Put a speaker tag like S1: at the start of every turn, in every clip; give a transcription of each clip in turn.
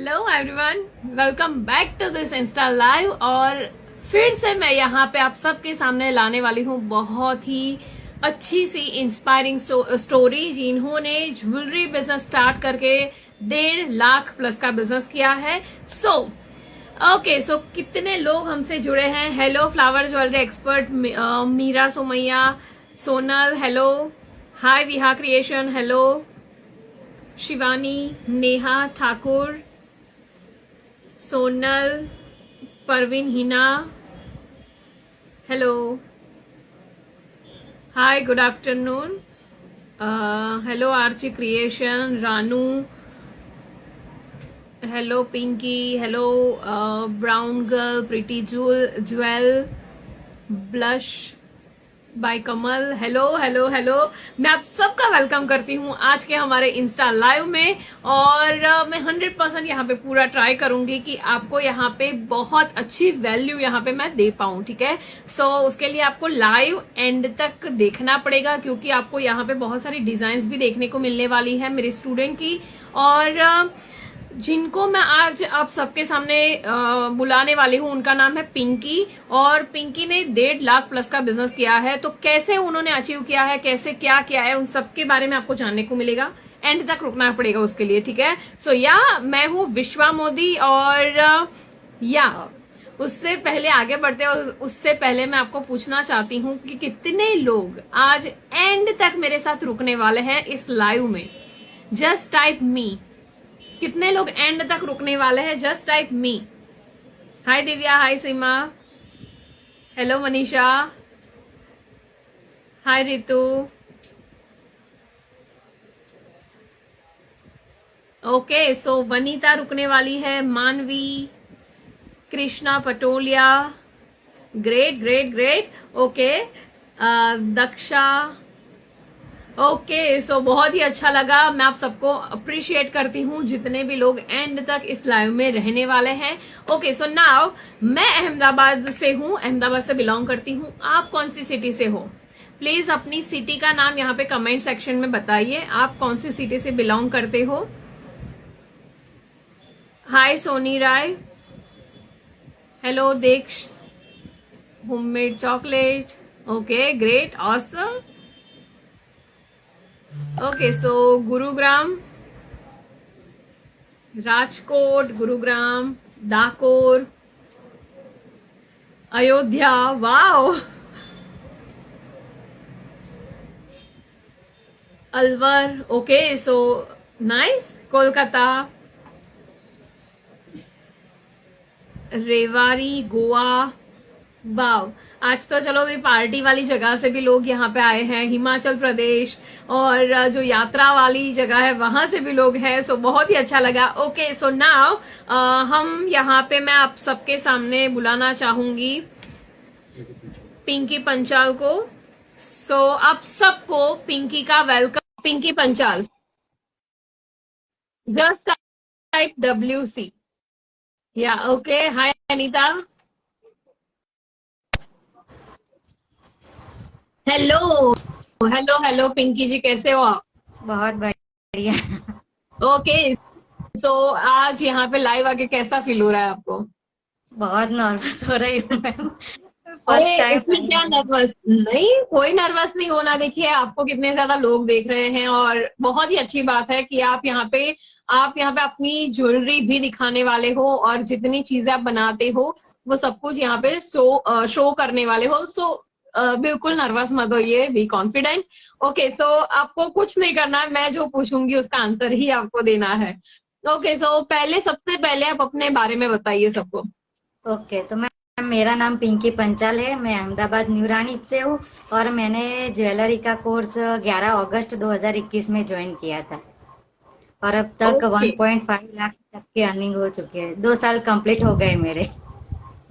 S1: Hello everyone, welcome back to this insta live. और फिर से मैं यहाँ पे आप सबके सामने लाने वाली हूँ बहुत ही अच्छी सी इंस्पायरिंग स्टोरी, जिन्होंने ज्वेलरी बिजनेस स्टार्ट करके 1.5 लाख प्लस का बिजनेस किया है। सो कितने लोग हमसे जुड़े हैं। Hello flower jewellery expert Meera Somaiya, Sonal, hello, hi Viha creation, hello Shivani, Neha Thakur, Sonal, Parveen Hina, hello, hi good afternoon, hello Archi creation, Ranu, hello Pinky, hello brown girl, pretty jewel, blush by Kamal, hello hello hello. मैं आप सबका वेलकम करती हूँ आज के हमारे इंस्टा लाइव में। और मैं 100% यहाँ पे पूरा ट्राई करूंगी कि आपको यहाँ पे बहुत अच्छी वैल्यू यहाँ पे मैं दे पाऊँ, ठीक है। उसके लिए आपको लाइव एंड तक देखना पड़ेगा, क्योंकि आपको यहाँ पे बहुत सारी डिजाइन्स भी देखने को मिलने वाली है मेरे स्टूडेंट की, और जिनको मैं आज आप सबके सामने बुलाने वाली हूँ उनका नाम है पिंकी। और पिंकी ने 1.5 लाख प्लस का बिजनेस किया है। तो कैसे उन्होंने अचीव किया है, कैसे क्या किया है, उन सबके बारे में आपको जानने को मिलेगा। एंड तक रुकना पड़ेगा उसके लिए, ठीक है। मैं हूँ विश्वा मोदी। और उससे पहले आगे बढ़ते हैं, उससे पहले मैं आपको पूछना चाहती हूँ कि कितने लोग आज एंड तक मेरे साथ रुकने वाले हैं इस लाइव में। जस्ट टाइप मी। कितने लोग एंड तक रुकने वाले हैं? जस्ट टाइप मी। हाय दिव्या, हाय सीमा, हेलो मनीषा, हाय रितु, ओके। वनीता रुकने वाली है, मानवी, Krishna Patolia, great great great, okay. Daksha, okay. बहुत ही अच्छा लगा। मैं आप सबको अप्रिशिएट करती हूँ जितने भी लोग एंड तक इस लाइव में रहने वाले हैं। ओके, नाउ मैं अहमदाबाद से हूँ, अहमदाबाद से बिलोंग करती हूँ। आप कौन सी सिटी से हो? प्लीज अपनी सिटी का नाम यहाँ पे कमेंट सेक्शन में बताइए, आप कौन सी सिटी से बिलोंग करते हो। हाय सोनी राय, हेलो देक्ष, homemade chocolate, okay great, awesome. Okay, Gurugram, Rajkot, Gurugram, Dakor, Ayodhya, wow, Alwar, okay, nice, Kolkata, Rewari, Goa, wow. आज तो चलो भी पार्टी वाली जगह से भी लोग यहाँ पे आए हैं, हिमाचल प्रदेश, और जो यात्रा वाली जगह है वहां से भी लोग हैं। बहुत ही अच्छा लगा। ओके, नाउ हम यहाँ पे मैं आप सबके सामने बुलाना चाहूंगी पिंकी पंचाल को। आप सबको पिंकी का welcome. Pinky Panchal, just type WC, या okay. Hi Anita, hello hello hello Pinky ji, कैसे हो आप?
S2: बहुत बढ़िया।
S1: ओके, आज यहाँ पे लाइव आके कैसा फील हो रहा है आपको?
S2: बहुत नर्वस हो रही हूँ मैम,
S1: अरे
S2: फर्स्ट टाइम।
S1: इसमें क्या नर्वस? नहीं, कोई नर्वस नहीं होना। देखिए, आपको कितने ज्यादा लोग देख रहे हैं, और बहुत ही अच्छी बात है कि आप यहाँ पे अपनी ज्वेलरी भी दिखाने वाले हो, और जितनी चीजें आप बनाते हो वो सब कुछ यहाँ पे शो करने वाले हो। बिल्कुल नर्वस मत होइए, बी कॉन्फिडेंट। ओके, आपको कुछ नहीं करना है, मैं जो पूछूंगी उसका आंसर ही आपको देना है। ओके, सबसे पहले आप अपने बारे में बताइए सबको।
S2: ओके, तो मैम मेरा नाम पिंकी पंचाल है, मैं अहमदाबाद न्यू रानी से हूँ, और मैंने ज्वेलरी का कोर्स 11 अगस्त 2021 में ज्वाइन किया था, और अब तक
S1: ओके,
S2: 1.5 लाख तक की अर्निंग हो चुकी है। 2 साल कंप्लीट हो गए मेरे।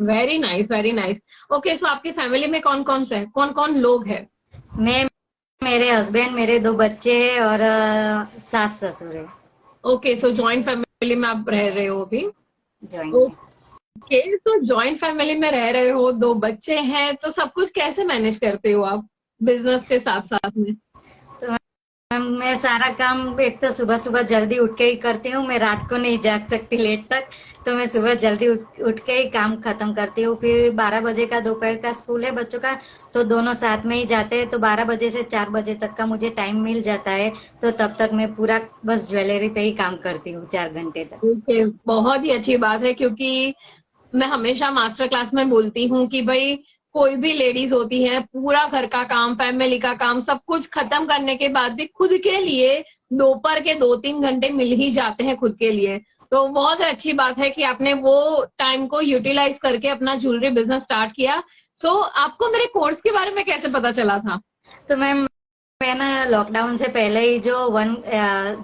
S1: Very nice, very nice. Okay, आपकी फैमिली में कौन कौन लोग हैं?
S2: मैं, मेरे हस्बैंड, मेरे 2 बच्चे हैं, और सास ससुर है।
S1: ओके, जॉइंट फैमिली में आप रह रहे हो अभी?
S2: ज्वाइन है।
S1: ओके, जॉइंट फैमिली में रह रहे हो, 2 बच्चे हैं, तो सब कुछ कैसे मैनेज करते हो आप बिजनेस के साथ साथ में?
S2: तो मैम मैं सारा काम एक तो सुबह सुबह जल्दी उठ के ही करती हूँ, मैं रात को नहीं जाग सकती लेट तक। तो मैं सुबह जल्दी उठ के ही काम खत्म करती हूँ। फिर 12 बजे का दोपहर का स्कूल है बच्चों का, तो दोनों साथ में ही जाते हैं, तो 12 बजे से 4 बजे तक का मुझे टाइम मिल जाता है। तो तब तक मैं पूरा बस ज्वेलरी पे ही काम करती हूँ 4 घंटे तक।
S1: ओके, बहुत ही अच्छी बात है, क्योंकि मैं हमेशा मास्टर क्लास में बोलती हूँ कि भाई कोई भी लेडीज होती है, पूरा घर का काम, फैमिली का काम, सब कुछ खत्म करने के बाद भी खुद के लिए दोपहर के 2-3 घंटे मिल ही जाते हैं खुद के लिए। तो बहुत अच्छी बात है कि आपने वो टाइम को यूटिलाइज करके अपना ज्वेलरी बिजनेस स्टार्ट किया। सो आपको मेरे कोर्स के बारे में कैसे पता चला था?
S2: तो मैम मैं ना लॉकडाउन से पहले ही जो 1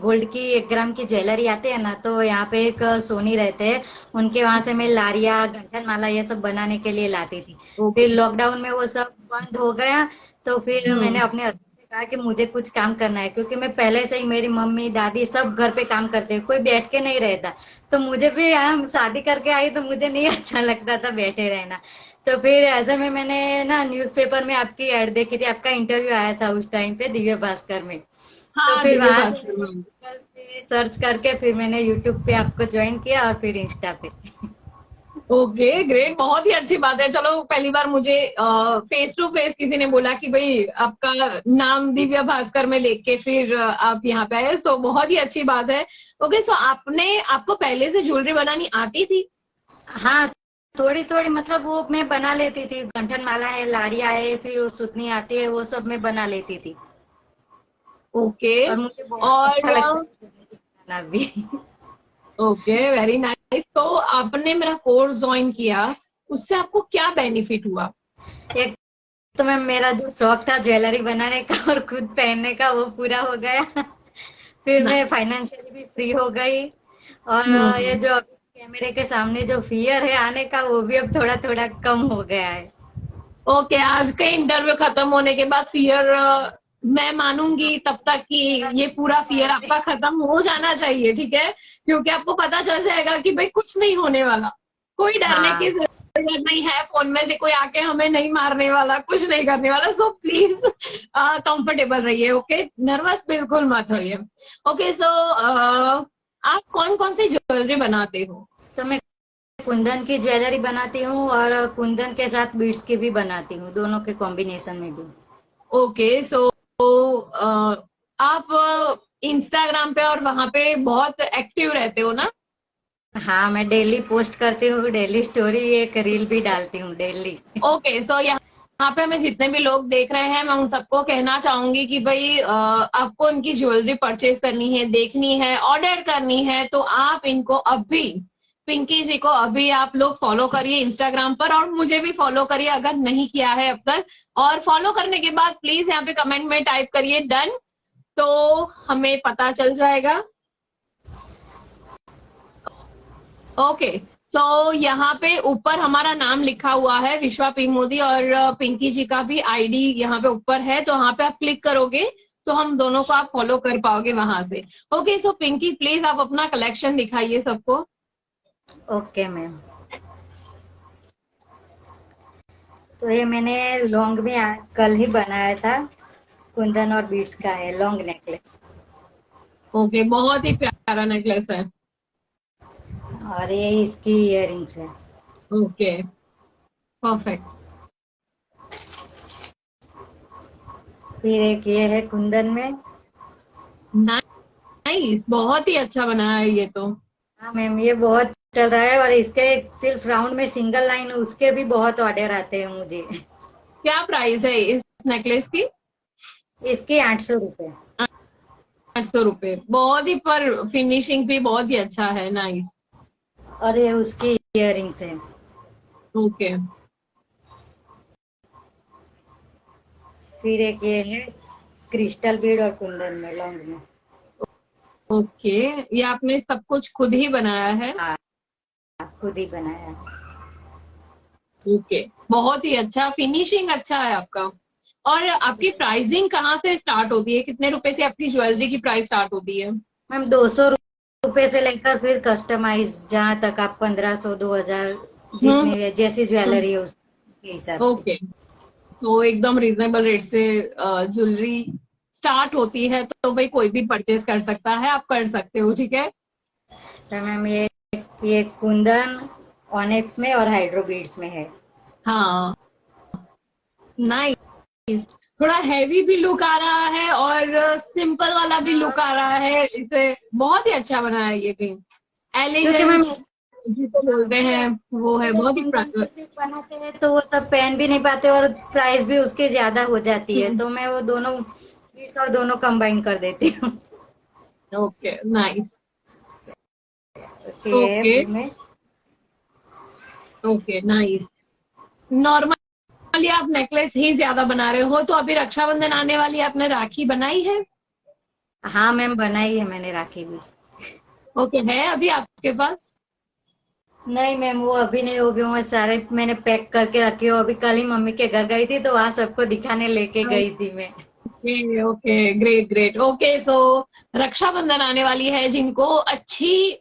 S2: गोल्ड की 1 ग्राम की ज्वेलरी आती है ना, तो यहाँ पे एक सोनी रहते हैं, उनके वहां से मैं लारिया गंठन माला ये सब बनाने के लिए लाती थी। फिर
S1: ओके।
S2: लॉकडाउन में वो सब बंद हो गया। तो फिर मैंने
S1: हम्म।
S2: अपने हस्बैंड से कहा कि मुझे कुछ काम करना है, क्योंकि मैं पहले से ही, मेरी मम्मी दादी सब घर पे काम करते हैं, कोई बैठ के नहीं रहता। तो मुझे भी यहाँ शादी करके आई तो मुझे नहीं अच्छा लगता था बैठे रहना। तो फिर ऐसे में मैंने ना न्यूज़पेपर में आपकी ऐड देखी थी, आपका इंटरव्यू आया था उस टाइम पे दिव्य भास्कर में। तो
S1: हाँ,
S2: फिर
S1: दिव्य
S2: वहां से
S1: भास्कर
S2: मैंने
S1: में।
S2: गूगल पे सर्च करके फिर मैंने यूट्यूब पे आपको ज्वाइन किया और फिर इंस्टा पे।
S1: ओके, ग्रेट, बहुत ही अच्छी बात है। चलो, पहली बार मुझे फेस टू फेस किसी ने बोला कि भाई आपका नाम दिव्या भास्कर में देख के फिर आप यहाँ पे आए, सो बहुत ही अच्छी बात है। ओके, सो आपको पहले से ज्वेलरी बनानी आती थी?
S2: हाँ, थोड़ी थोड़ी मतलब वो मैं बना लेती थी, गंठन माला है, लारिया है, फिर वो सुतनी आती है, वो सब मैं बना लेती थी।
S1: ओके।
S2: और मुझे बहुत अच्छा लगता
S1: और
S2: है बनाना भी।
S1: Okay, very nice. तो आपने मेरा कोर्स ज्वाइन किया, उससे आपको क्या बेनिफिट हुआ?
S2: एक तो मैं, मेरा जो शौक था ज्वेलरी बनाने का और खुद पहनने का, वो पूरा हो गया। फिर
S1: ना।
S2: मैं फाइनेंशियली भी फ्री हो गई। और ये
S1: हम्म।
S2: जो अभी कैमरे के सामने जो फियर है आने का, वो भी अब थोड़ा थोड़ा कम हो गया है।
S1: ओके, आज के इंटरव्यू खत्म होने के बाद फियर, मैं
S2: हाँ,
S1: मानूंगी तब तक कि
S2: थोड़ा
S1: ये पूरा फियर
S2: बात है।
S1: आपका खत्म हो जाना चाहिए, ठीक है? क्योंकि आपको पता चल जाएगा कि भाई कुछ नहीं होने वाला, कोई डरने की
S2: हाँ,
S1: जरूरत नहीं है, फोन में से कोई आके हमें नहीं मारने वाला, कुछ नहीं करने वाला। सो प्लीज कंफर्टेबल रहिए, ओके, नर्वस बिल्कुल मत होइए। ओके, सो आप कौन कौन सी ज्वेलरी बनाते हो?
S2: तो मैं कुंदन की ज्वेलरी बनाती हूँ और कुंदन के साथ बीड्स की भी बनाती हूँ, दोनों के कॉम्बिनेशन में भी।
S1: ओके, सो आप इंस्टाग्राम पे और वहां पे बहुत एक्टिव रहते हो ना?
S2: हाँ, मैं डेली पोस्ट करती हूँ, डेली स्टोरी, एक रील भी डालती हूँ डेली।
S1: ओके, सो यहाँ पे हमें जितने भी लोग देख रहे हैं, मैं उन सबको कहना चाहूंगी कि भाई आपको इनकी ज्वेलरी परचेज करनी है, देखनी है, ऑर्डर करनी है, तो आप इनको अभी, पिंकी जी को अभी आप लोग फॉलो करिए इंस्टाग्राम पर, और मुझे भी फॉलो करिए अगर नहीं किया है अब तक। और फॉलो करने के बाद प्लीज यहाँ पे कमेंट में टाइप करिए डन, तो हमें पता चल जाएगा। ओके, तो यहाँ पे ऊपर हमारा नाम लिखा हुआ है विश्वा पी मोदी, और पिंकी जी का भी आईडी यहाँ पे ऊपर है, तो वहां पे आप क्लिक करोगे तो हम दोनों को आप फॉलो कर पाओगे वहां से। ओके, सो पिंकी प्लीज आप अपना कलेक्शन दिखाइए सबको।
S2: Okay ma'am. तो ये मैंने लॉन्ग में कल ही बनाया था, कुंदन और बीड्स का है लॉन्ग नेकलेस।
S1: ओके, बहुत ही प्यारा नेकलेस है।
S2: और ये इसकी इयररिंग्स है।
S1: Okay, perfect.
S2: फिर एक ये है कुंदन में।
S1: नाइस, बहुत ही अच्छा बनाया है ये तो।
S2: हाँ मैम, ये बहुत चल रहा है, और इसके सिर्फ राउंड में सिंगल लाइन, उसके भी बहुत ऑर्डर आते हैं मुझे।
S1: क्या प्राइस है इस नेकलेस की?
S2: इसके 800 रुपए।
S1: 800 रुपए, बहुत ही, पर फिनिशिंग भी बहुत ही अच्छा है, नाइस।
S2: और ये उसकी इयररिंग्स है।
S1: ओके।
S2: फिर एक ये है क्रिस्टल बीड और कुंदन में लॉन्ग में।
S1: ओके, ये आपने सब कुछ खुद ही बनाया है?
S2: हाँ, खुद ही बनाया।
S1: ओके, बहुत ही अच्छा, फिनिशिंग अच्छा है आपका। और आपकी प्राइसिंग कहाँ से स्टार्ट होती है? कितने रुपए से आपकी ज्वेलरी की प्राइस स्टार्ट होती है?
S2: मैम 200 रुपए से लेकर फिर कस्टमाइज जहाँ तक आप 1500 2000,
S1: हम्म।
S2: जितनी जैसी ज्वेलरी है उसके हिसाब से।
S1: ओके, तो एकदम रीजनेबल रेट से ज्वेलरी स्टार्ट होती है तो भाई कोई भी परचेज कर सकता है, आप कर सकते हो, ठीक है।
S2: तो मैम ये कुंदन ऑनेक्स में और हाइड्रो बीड्स में है।
S1: हाँ, नाइस। थोड़ा हैवी भी लुक आ रहा है और सिंपल वाला भी लुक आ रहा है, इसे बहुत ही अच्छा बना है ये भी।
S2: क्योंकि मैम
S1: एलिगेंस जिसे बोलते हैं वो है,
S2: लोग
S1: बहुत ही
S2: कुंदन को सिर्फ बनाते हैं तो वो सब पहन भी नहीं पाते और प्राइस भी उसके ज्यादा हो जाती है, तो मैं वो दोनों बीड्स और दोनों कंबाइन कर देती हूँ।
S1: Okay, nice.
S2: ओके, ये है
S1: ओके,
S2: ब्लू में।
S1: Okay, nice. नॉर्मली आप नेकलेस ही ज्यादा बना रहे हो, तो अभी रक्षाबंधन आने वाली है, आपने राखी बनाई है?
S2: हाँ मैम, बनाई है मैंने राखी भी।
S1: ओके, है अभी आपके पास?
S2: नहीं मैम, वो अभी नहीं, हो गए वो सारे मैंने पैक करके रखे हो। अभी कल ही मम्मी के घर गई थी तो वहां सबको दिखाने लेके गई थी मैं।
S1: Okay, okay, great, great. Okay, so Raksha Bandhan आने वाली है, जिनको अच्छी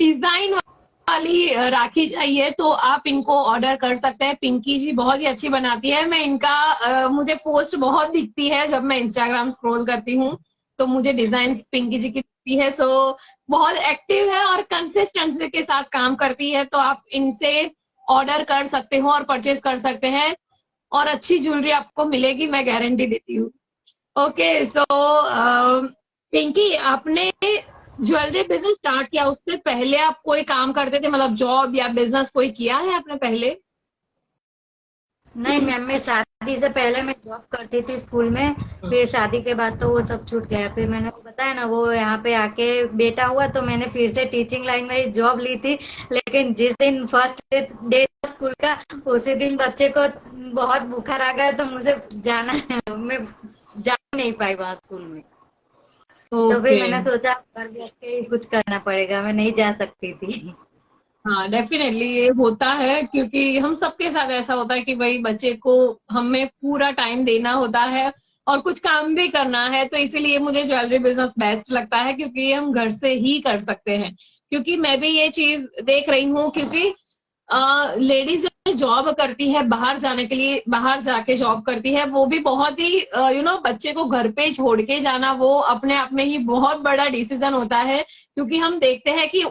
S1: डिजाइन वाली राखी चाहिए तो आप इनको ऑर्डर कर सकते हैं। पिंकी जी बहुत ही अच्छी बनाती है, मैं इनका मुझे पोस्ट बहुत दिखती है जब मैं इंस्टाग्राम स्क्रॉल करती हूँ, तो मुझे डिजाइन पिंकी जी की दिखती है। सो बहुत एक्टिव है और कंसिस्टेंसी के साथ काम करती है, तो आप इनसे ऑर्डर कर सकते हो और परचेज कर सकते हैं, और अच्छी ज्वेलरी आपको मिलेगी, मैं गारंटी देती हूँ। ओके, सो पिंकी, आपने ज्वेलरी बिजनेस स्टार्ट किया, उससे पहले आप कोई काम करते थे, मतलब जॉब या बिजनेस कोई किया है आपने पहले?
S2: नहीं मैम, मैं शादी से पहले मैं जॉब करती थी स्कूल में। फिर शादी के बाद तो वो सब छूट गया। फिर मैंने वो बताया ना, वो यहाँ पे आके बेटा हुआ तो मैंने फिर से टीचिंग लाइन में जॉब ली थी। लेकिन जिस दिन फर्स्ट डे स्कूल का, उसी दिन बच्चे को बहुत बुखार आ गया तो मुझे जाना है, मैं जा नहीं पाई वहाँ स्कूल में। तो फिर
S1: ओके।
S2: मैंने सोचा घर बैठ के ही कुछ करना पड़ेगा, मैं नहीं जा सकती थी।
S1: हाँ, डेफिनेटली ये होता है, क्योंकि हम सबके साथ ऐसा होता है कि भाई बच्चे को हमें पूरा टाइम देना होता है और कुछ काम भी करना है, तो इसीलिए मुझे ज्वेलरी बिजनेस बेस्ट लगता है, क्योंकि ये हम घर से ही कर सकते हैं। क्योंकि मैं भी ये चीज देख रही हूँ, क्योंकि लेडीज जो जॉब करती है, बाहर जाने के लिए बाहर जाके जॉब करती है, वो भी बहुत ही बच्चे को घर पे छोड़ के जाना वो अपने आप में ही बहुत बड़ा डिसीजन होता है, क्योंकि हम देखते हैं कि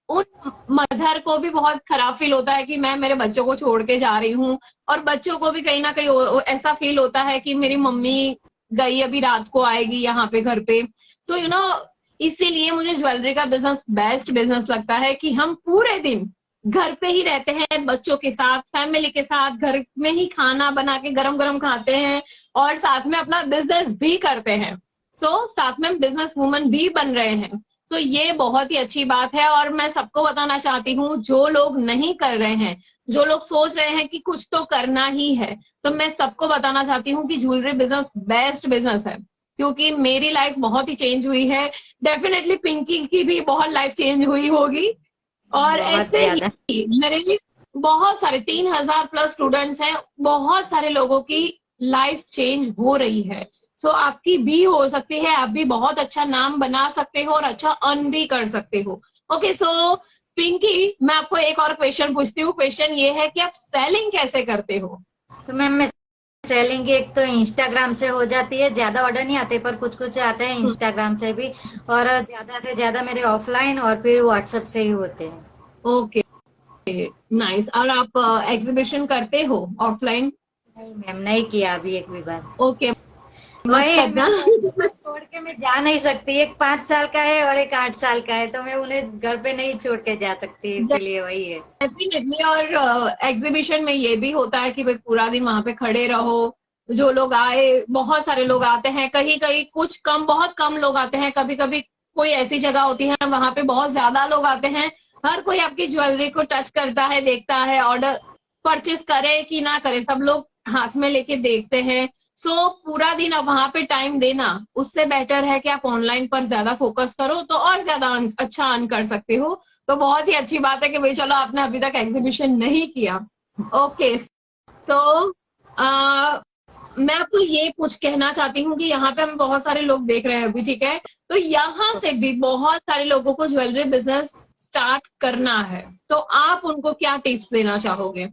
S1: उन मदर को भी बहुत खराब फील होता है कि मैं मेरे बच्चों को छोड़ के जा रही हूँ, और बच्चों को भी कहीं ना कहीं ऐसा फील होता है कि मेरी मम्मी गई, अभी रात को आएगी यहाँ पे घर पे। सो इसीलिए मुझे ज्वेलरी का बिजनेस बेस्ट बिजनेस लगता है, कि हम पूरे दिन घर पे ही रहते हैं, बच्चों के साथ, फैमिली के साथ, घर में ही खाना बना के गरम गरम खाते हैं और साथ में अपना बिजनेस भी करते हैं। साथ में बिजनेस वुमन भी बन रहे हैं। ये बहुत ही अच्छी बात है, और मैं सबको बताना चाहती हूँ, जो लोग नहीं कर रहे हैं, जो लोग सोच रहे हैं कि कुछ तो करना ही है, तो मैं सबको बताना चाहती हूँ कि ज्वेलरी बिजनेस बेस्ट बिजनेस है, क्योंकि मेरी लाइफ बहुत ही चेंज हुई है। डेफिनेटली पिंकी की भी बहुत लाइफ चेंज हुई होगी, और
S2: बहुत
S1: ऐसे
S2: ज्यादा।
S1: ही मेरे बहुत सारे 3,000 प्लस स्टूडेंट्स हैं, बहुत सारे लोगों की लाइफ चेंज हो रही है। आपकी भी हो सकती है, आप भी बहुत अच्छा नाम बना सकते हो और अच्छा अर्न भी कर सकते हो। ओके, पिंकी, मैं आपको एक और क्वेश्चन पूछती हूँ। क्वेश्चन ये है कि आप सेलिंग कैसे करते हो?
S2: तो मैम, मैं सेलिंग एक तो इंस्टाग्राम से हो जाती है, ज्यादा ऑर्डर नहीं आते पर कुछ कुछ आते हैं इंस्टाग्राम से भी। और ज्यादा से ज्यादा मेरे ऑफलाइन और फिर व्हाट्सएप से ही होते हैं।
S1: Okay, nice. और आप एग्जीबिशन करते हो ऑफलाइन?
S2: नहीं मैम, नहीं किया अभी एक भी बार।
S1: ओके, मत
S2: वही है,
S1: करना।
S2: मेरे बच्चों को छोड़ के मैं जा नहीं सकती। एक 5 साल का है और एक 8 साल का है, तो मैं उन्हें घर पे नहीं छोड़ के जा सकती, इसीलिए वही है।
S1: डेफिनेटली, और एग्जीबिशन में ये भी होता है कि भाई पूरा दिन वहां पे खड़े रहो। जो लोग आए, बहुत सारे लोग आते हैं, कहीं कहीं कुछ कम, बहुत कम लोग आते हैं, कभी कभी कोई ऐसी जगह होती है वहां पे बहुत ज्यादा लोग आते हैं। हर कोई आपकी ज्वेलरी को टच करता है, देखता है, ऑर्डर परचेस करे कि ना करे, सब लोग हाथ में लेके देखते हैं। पूरा दिन अब वहां पे टाइम देना, उससे बेटर है कि आप ऑनलाइन पर ज्यादा फोकस करो, तो और ज्यादा अच्छा अर्न कर सकते हो। तो बहुत ही अच्छी बात है कि भाई चलो आपने अभी तक एग्जीबिशन नहीं किया। ओके, तो मैं आपको ये कुछ कहना चाहती हूँ कि यहाँ पे हम बहुत सारे लोग देख रहे हैं अभी, ठीक है, तो यहाँ से भी बहुत सारे लोगों को ज्वेलरी बिजनेस स्टार्ट करना है, तो आप उनको क्या टिप्स देना चाहोगे?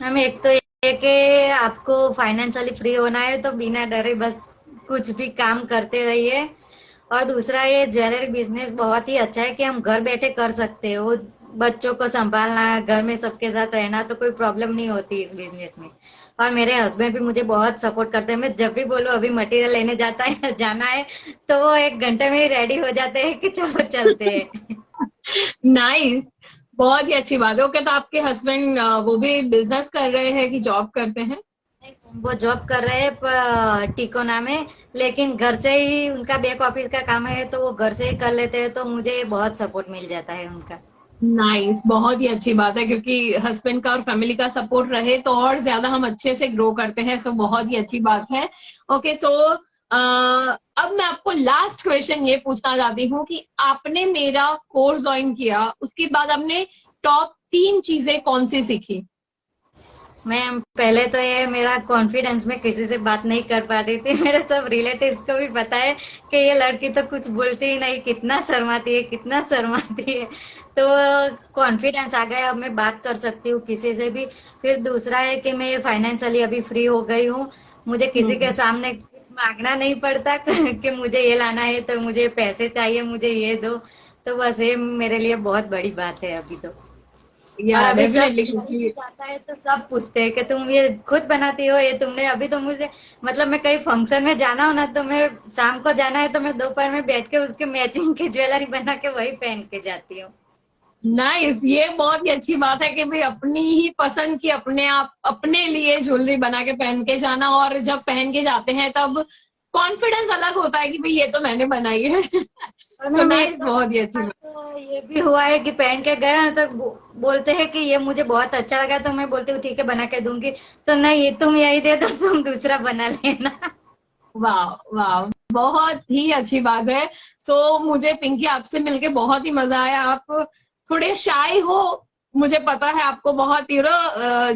S2: मैम, एक तो ये कि आपको फाइनेंशियली फ्री होना है तो बिना डरे बस कुछ भी काम करते रहिए। और दूसरा, ये ज्वेलरी बिजनेस बहुत ही अच्छा है कि हम घर बैठे कर सकते हो। बच्चों को संभालना, घर में सबके साथ रहना, तो कोई प्रॉब्लम नहीं होती इस बिजनेस में। और मेरे हस्बैंड भी मुझे बहुत सपोर्ट करते हैं। मैं जब भी बोलूँ अभी मटेरियल लेने जाना है, तो वो 1 घंटे में ही रेडी हो जाते हैं कि चलो चलते हैं।
S1: नाइस, बहुत ही अच्छी बात है। ओके, तो आपके हस्बैंड वो भी बिजनेस कर रहे हैं कि जॉब करते हैं?
S2: वो जॉब कर रहे हैं टिकोना में, लेकिन घर से ही उनका बैक ऑफिस का काम है, तो वो घर से ही कर लेते हैं, तो मुझे बहुत सपोर्ट मिल जाता है उनका।
S1: नाइस, बहुत ही अच्छी बात है, क्योंकि हस्बैंड का और फैमिली का सपोर्ट रहे तो और ज्यादा हम अच्छे से ग्रो करते हैं। सो बहुत ही अच्छी बात है। ओके, सो अब मैं आपको लास्ट क्वेश्चन ये पूछना चाहती हूँ कि आपने मेरा कोर्स ज्वाइन किया, उसके बाद आपने टॉप 3 चीजें कौन सी सीखी?
S2: मैं पहले तो ये मेरा कॉन्फिडेंस में किसी से बात नहीं कर पाती थी। मेरे सब रिलेटिव्स को भी पता है कि ये लड़की तो कुछ बोलती ही नहीं, कितना शर्माती है, कितना शर्माती है। तो कॉन्फिडेंस आ गया, अब मैं बात कर सकती हूँ किसी से भी। फिर दूसरा है कि मैं फाइनेंशियली अभी फ्री हो गई हूँ। मुझे किसी के सामने कुछ मांगना नहीं पड़ता कि मुझे ये लाना है तो मुझे पैसे चाहिए, मुझे ये दो। तो बस ये मेरे लिए बहुत बड़ी बात है अभी तो। और
S1: या
S2: अभी सब
S1: डेफिनेटली,
S2: कहीं
S1: क्योंकि
S2: भी जाता है तो सब पूछते हैं कि तुम ये खुद बनाती हो, ये तुमने अभी तो मुझे, मतलब मैं कहीं फंक्शन में जाना हो ना, तो मैं शाम को जाना है तो मैं दोपहर में बैठ के उसके मैचिंग की ज्वेलरी बना के वही पहन के जाती हूँ।
S1: नाइस, ये बहुत ही अच्छी बात है कि भाई अपनी ही पसंद की अपने आप अपने लिए ज्वेलरी बना के पहन के जाना, और जब पहन के जाते हैं तब कॉन्फिडेंस अलग होता है कि भाई ये तो मैंने बनाई है।
S2: और
S1: सो
S2: मैम एक
S1: नाइस,
S2: दो
S1: बहुत ही अच्छी
S2: बार
S1: बात।
S2: तो ये भी हुआ है कि पहन के गए हैं तो बोलते हैं कि ये मुझे बहुत अच्छा लगा, तो मैं बोलती हूँ ठीक है बना के दूंगी, तो नहीं तुम यही दे दो, तुम दूसरा बना लेना।
S1: वाह वाह, बहुत ही अच्छी बात है। सो मुझे पिंकी आपसे मिलके बहुत ही मजा आया। आप थोड़े शाय हो, मुझे पता है आपको बहुत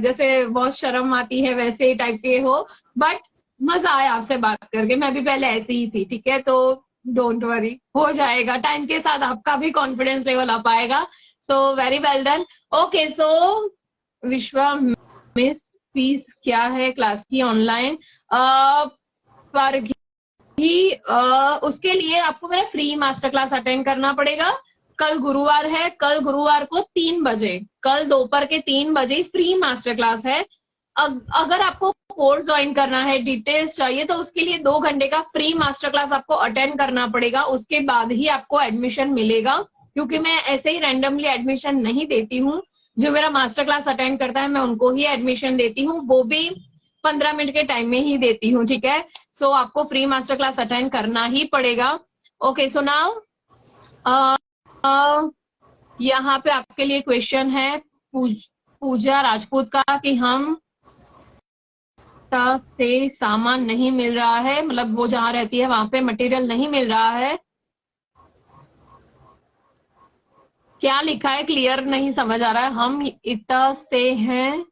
S1: जैसे बहुत शर्म आती है वैसे टाइप के हो, बट मजा आया आपसे बात करके। मैं भी पहले ऐसी ही थी, ठीक है, तो डोंट वरी, हो जाएगा टाइम के साथ, आपका भी कॉन्फिडेंस लेवल आ पाएगा। So very well done. Okay, so Vishwa miss, fees क्या है क्लास की ऑनलाइन पर ही? उसके लिए आपको मेरा फ्री मास्टर क्लास अटेंड करना पड़ेगा। कल गुरुवार है, कल गुरुवार को 3 बजे, कल दोपहर के 3 बजे फ्री मास्टर क्लास है। अगर आपको कोर्स ज्वाइन करना है, डिटेल्स चाहिए, तो उसके लिए 2 घंटे का फ्री मास्टर क्लास आपको अटेंड करना पड़ेगा। उसके बाद ही आपको एडमिशन मिलेगा, क्योंकि मैं ऐसे ही रैंडमली एडमिशन नहीं देती हूँ। जो मेरा मास्टर क्लास अटेंड करता है मैं उनको ही एडमिशन देती हूँ, वो भी 15 मिनट के टाइम में ही देती हूँ, ठीक है। सो आपको फ्री मास्टर क्लास अटेंड करना ही पड़ेगा। ओके, सो नाउ यहाँ पे आपके लिए क्वेश्चन है पूजा राजपूत का कि हम से सामान नहीं मिल रहा है, मतलब वो जहाँ रहती है वहां पे मटेरियल नहीं मिल रहा है। क्या लिखा है क्लियर नहीं समझ आ रहा है। हम इतना से हैं,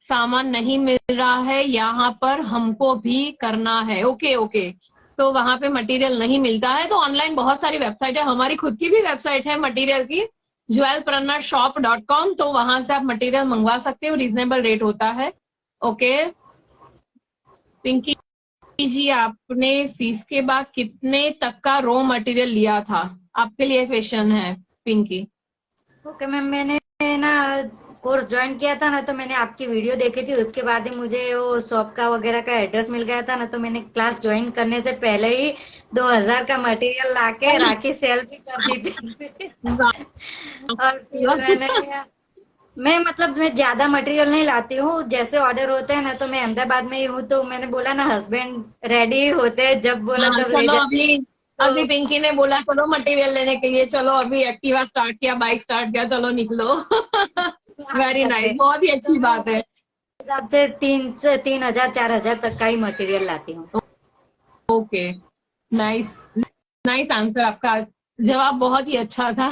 S1: सामान नहीं मिल रहा है, यहाँ पर हमको भी करना है। ओके ओके, सो वहां पे मटेरियल नहीं मिलता है तो ऑनलाइन बहुत सारी वेबसाइट है, हमारी खुद की भी वेबसाइट है मटेरियल की, jewelpreneurshop.com, तो वहां से आप मटेरियल मंगवा सकते हो, रीजनेबल रेट होता है। ओके पिंकी जी, आपने फीस के बाद कितने तक का रॉ मटेरियल लिया था? आपके लिए क्वेश्चन है पिंकी।
S2: ओके मैम, मैंने ना कोर्स ज्वाइन किया था ना, तो मैंने आपकी वीडियो देखी थी, उसके बाद ही मुझे वो शॉप का वगैरह का एड्रेस मिल गया था ना, तो मैंने क्लास ज्वाइन करने से पहले ही 2000 का मटेरियल लाके राखी सेल भी कर दी थी। और फिर मैं मतलब मैं ज्यादा मटेरियल नहीं लाती हूँ, जैसे ऑर्डर होते हैं ना, तो मैं अहमदाबाद में ही हूँ, तो मैंने बोला ना हस्बैंड रेडी होते हैं, जब बोला
S1: हाँ,
S2: तब ले
S1: चलो
S2: जाते
S1: अभी
S2: तो
S1: अभी पिंकी ने बोला चलो मटेरियल लेने के लिए, चलो अभी एक्टिवा स्टार्ट किया, बाइक स्टार्ट किया, चलो निकलो।
S2: आ
S1: वेरी
S2: जाते
S1: नाइस,
S2: हैं।
S1: बहुत ही
S2: तो
S1: अच्छी
S2: मैं
S1: बात
S2: उस
S1: है।
S2: हिसाब से 3000 4000 तक का ही मटेरियल लाती हूँ।
S1: ओके, नाइस, नाइस आंसर आपका, जवाब बहुत ही अच्छा था।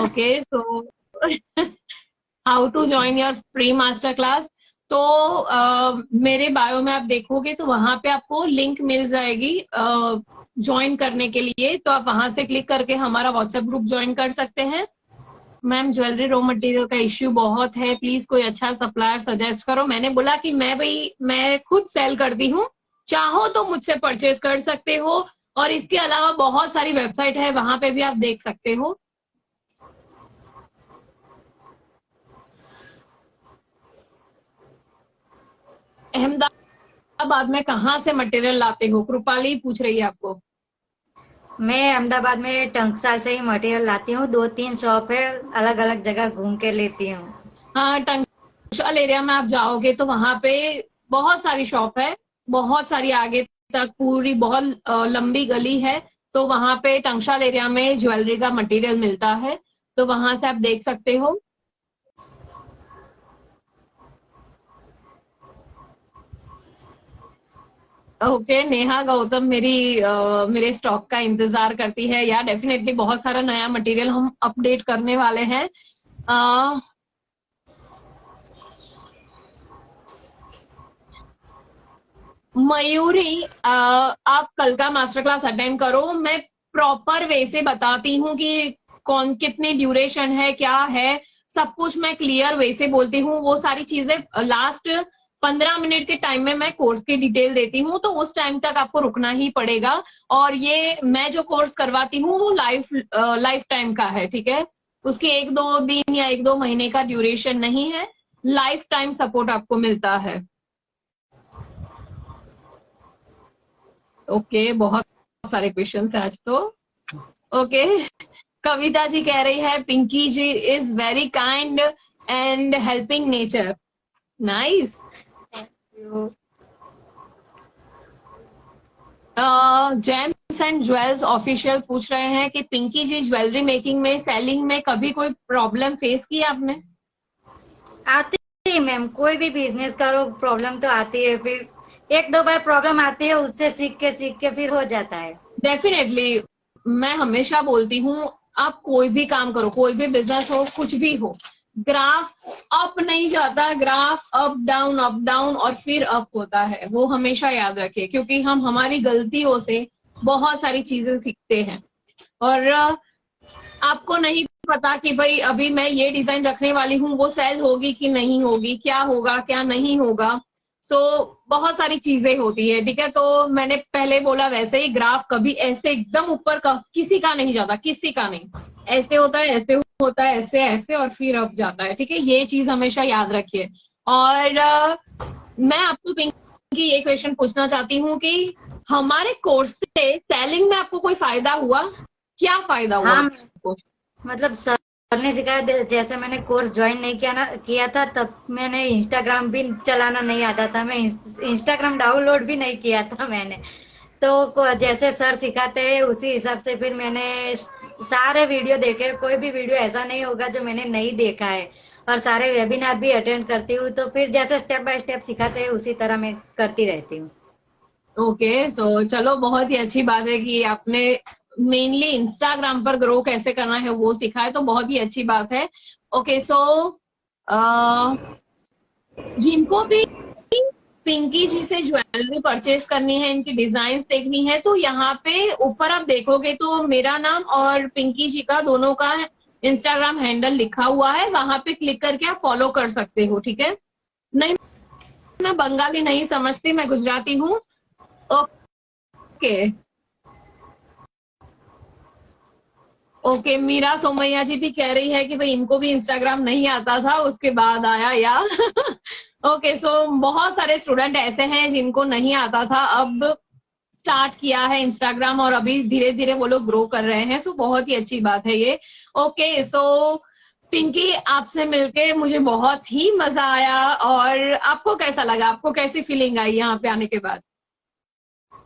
S1: Okay, so how to join your free master class? तो मेरे बायो में आप देखोगे तो वहां पे आपको लिंक मिल जाएगी ज्वाइन करने के लिए, तो आप वहां से क्लिक करके हमारा व्हाट्सएप ग्रुप ज्वाइन कर सकते हैं। मैम ज्वेलरी रॉ मटेरियल का इश्यू बहुत है, प्लीज कोई अच्छा सप्लायर सजेस्ट करो। मैंने बोला कि मैं खुद सेल करती हूँ, चाहो तो मुझसे परचेज कर सकते हो, और इसके अलावा बहुत सारी वेबसाइट है, वहां पे भी आप देख सकते हो। अहमदाबाद में कहाँ से मटेरियल लाते हो? कृपाली पूछ रही है आपको।
S2: मैं अहमदाबाद में टंकसाल से ही मटेरियल लाती हूँ, 2-3 शॉप है, अलग अलग जगह घूम के लेती हूँ।
S1: हाँ, टंकशाल एरिया में आप जाओगे तो वहां पे बहुत सारी शॉप है, बहुत सारी आगे तक पूरी बहुत लंबी गली है। तो वहां पे टंकशाल एरिया में ज्वेलरी का मटेरियल मिलता है, तो वहां से आप देख सकते हो। ओके, नेहा गौतम मेरे स्टॉक का इंतजार करती है। या डेफिनेटली बहुत सारा नया मटेरियल हम अपडेट करने वाले हैं। मयूरी, आप कल का मास्टर क्लास अटेंड करो। मैं प्रॉपर वे से बताती हूँ कि कौन कितनी ड्यूरेशन है, क्या है, सब कुछ मैं क्लियर वे से बोलती हूँ। वो सारी चीजें लास्ट 15 मिनट के टाइम में मैं कोर्स की डिटेल देती हूँ, तो उस टाइम तक आपको रुकना ही पड़ेगा। और ये मैं जो कोर्स करवाती हूँ वो लाइफ टाइम का है, ठीक है। उसके 1-2 दिन या 1-2 महीने का ड्यूरेशन नहीं है, लाइफ टाइम सपोर्ट आपको मिलता है। ओके, बहुत सारे क्वेश्चन है आज तो। ओके, कविता जी कह रही है Pinky ji is very kind and helping nature. Nice. Gems and jewels official पूछ रहे हैं कि पिंकी जी ज्वेलरी मेकिंग में, सेलिंग में कभी कोई प्रॉब्लम फेस की आपने?
S2: आती है मैम, कोई भी बिजनेस करो प्रॉब्लम तो आती है, फिर 1-2 बार प्रॉब्लम आती है, उससे सीख के फिर हो जाता है।
S1: डेफिनेटली, मैं हमेशा बोलती हूँ, आप कोई भी काम करो, कोई भी बिजनेस हो, कुछ भी हो, ग्राफ अप नहीं जाता, ग्राफ अप डाउन और फिर अप होता है। वो हमेशा याद रखिए, क्योंकि हम हमारी गलतियों से बहुत सारी चीजें सीखते हैं। और आपको नहीं पता कि भाई अभी मैं ये डिजाइन रखने वाली हूँ, वो सेल होगी कि नहीं होगी, क्या होगा क्या नहीं होगा। सो बहुत सारी चीजें होती है, ठीक है। तो मैंने पहले बोला वैसे ही, ग्राफ कभी ऐसे एकदम ऊपर का किसी का नहीं जाता, किसी का नहीं। ऐसे होता है, ऐसे होता है, ऐसे ऐसे और फिर अप जाता है, ठीक है। ये चीज हमेशा याद रखिए। और मैं आपको पिंकी ये क्वेश्चन पूछना चाहती हूँ कि हमारे कोर्स से सेलिंग में आपको कोई फायदा हुआ? क्या फायदा हुआ
S2: हाँ,
S1: आपको?
S2: मतलब सर ने सिखाया, जैसे मैंने कोर्स ज्वाइन नहीं किया था, तब मैंने इंस्टाग्राम भी चलाना नहीं आता था, मैं इंस्टाग्राम डाउनलोड भी नहीं किया था मैंने। तो जैसे सर सिखाते हैं उसी हिसाब से फिर मैंने सारे वीडियो देखे, कोई भी वीडियो ऐसा नहीं होगा जो मैंने नहीं देखा है, और सारे वेबिनार भी अटेंड करती हूँ। तो फिर जैसे स्टेप बाय स्टेप सिखाते हैं उसी तरह मैं करती रहती हूँ।
S1: ओके, सो चलो, बहुत ही अच्छी बात है कि आपने मेनली इंस्टाग्राम पर ग्रो कैसे करना है वो सीखा है, तो बहुत ही अच्छी बात है। ओके, सो जिनको भी पिंकी जी से ज्वेलरी परचेज करनी है, इनकी डिजाइन देखनी है, तो यहाँ पे ऊपर आप देखोगे तो मेरा नाम और पिंकी जी का दोनों का इंस्टाग्राम हैंडल लिखा हुआ है, वहां पे क्लिक करके आप फॉलो कर सकते हो, ठीक है। नहीं, मैं बंगाली नहीं समझती, मैं गुजराती हूँ। ओके ओके, मीरा सोमैया जी भी कह रही है कि भाई इनको भी इंस्टाग्राम नहीं आता था, उसके बाद आया या ओके, सो बहुत सारे स्टूडेंट ऐसे हैं जिनको नहीं आता था, अब स्टार्ट किया है इंस्टाग्राम, और अभी धीरे धीरे वो लोग ग्रो कर रहे हैं। सो बहुत ही अच्छी बात है ये। ओके, सो पिंकी, आपसे मिलके मुझे बहुत ही मजा आया। और आपको कैसा लगा? आपको कैसी फीलिंग आई यहाँ पे आने के बाद?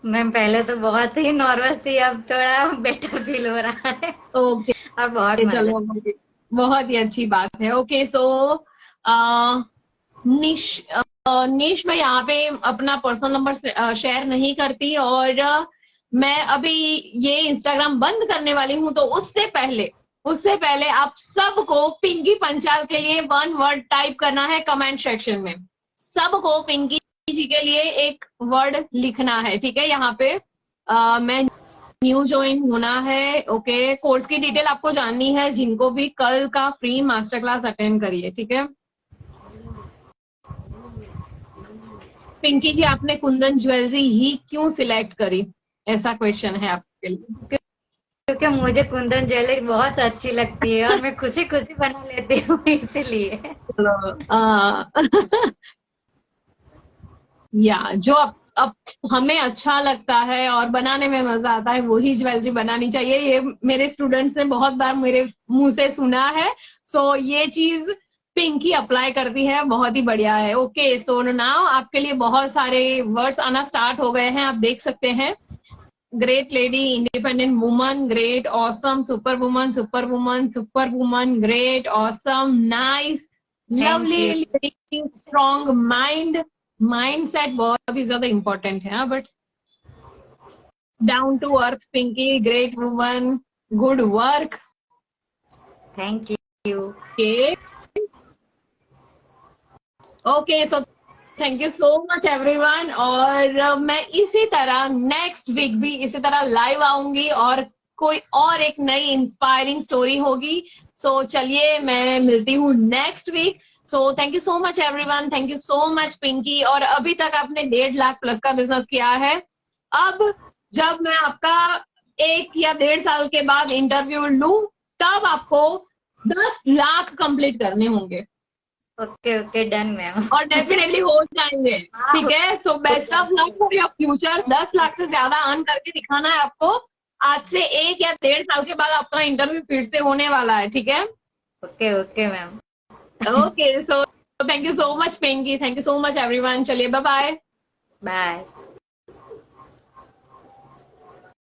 S2: मैम पहले तो बहुत ही नर्वस थी, अब थोड़ा बेटर फील हो रहा है
S1: ओके,
S2: और बहुत मजा।
S1: चलो, बहुत ही अच्छी बात है। ओके, सो निश निश मैं यहाँ पे अपना पर्सनल नंबर शेयर नहीं करती, और मैं अभी ये इंस्टाग्राम बंद करने वाली हूँ, तो उससे पहले आप सबको पिंकी पंचाल के लिए 1 वर्ड टाइप करना है कमेंट सेक्शन में। सबको पिंकी जी के लिए एक वर्ड लिखना है, ठीक है। यहाँ पे मैं न्यू ज्वाइन होना है। ओके, कोर्स की डिटेल आपको जाननी है, जिनको भी कल का फ्री मास्टर क्लास अटेंड करिए, ठीक है। पिंकी जी, आपने कुंदन ज्वेलरी ही क्यों सिलेक्ट करी? ऐसा क्वेश्चन है आपके लिए।
S2: क्योंकि मुझे कुंदन ज्वेलरी बहुत अच्छी लगती है और मैं खुशी खुशी बना लेती हूँ इसलिए।
S1: चलो, या जो अब हमें अच्छा लगता है और बनाने में मजा आता है वही ज्वेलरी बनानी चाहिए। ये मेरे स्टूडेंट्स ने बहुत बार मेरे मुंह से सुना है। सो ये चीज पिंकी अप्लाई करती है, बहुत ही बढ़िया है। ओके, सो नाउ आपके लिए बहुत सारे वर्ड्स आना स्टार्ट हो गए हैं, आप देख सकते हैं। Great lady, independent woman, great, awesome, super woman, super woman, super woman, great, awesome, nice,
S2: thank
S1: lovely
S2: you.
S1: Lady, strong mind, mindset बहुत ही ज्यादा इंपॉर्टेंट है, but down to earth Pinky, great woman, good work.
S2: Thank you.
S1: Okay, okay, so thank you so much everyone. और मैं इसी तरह next week भी इसी तरह लाइव आऊंगी और कोई और एक नई इंस्पायरिंग स्टोरी होगी। सो चलिए, मैं मिलती हूँ next week. So thank you so much everyone, thank you so much Pinky. और अभी तक आपने 1.5 लाख प्लस का बिजनेस किया है। अब जब मैं आपका 1 या 1.5 साल के बाद इंटरव्यू लूं, तब आपको 10 लाख कंप्लीट करने होंगे
S2: ओके ओके, डन मैम।
S1: और डेफिनेटली हो जाएंगे।
S2: हाँ,
S1: ठीक है, so best of luck for your future. 10 lakh से ज्यादा अर्न करके दिखाना है आपको। आज से 1 या 1.5 साल के बाद आपका इंटरव्यू फिर से होने वाला है। ठीक है,
S2: okay okay ma'am.
S1: Okay, so thank you so much Pinky, thank you so much everyone. चलिए, बाय बाय।
S2: बाय।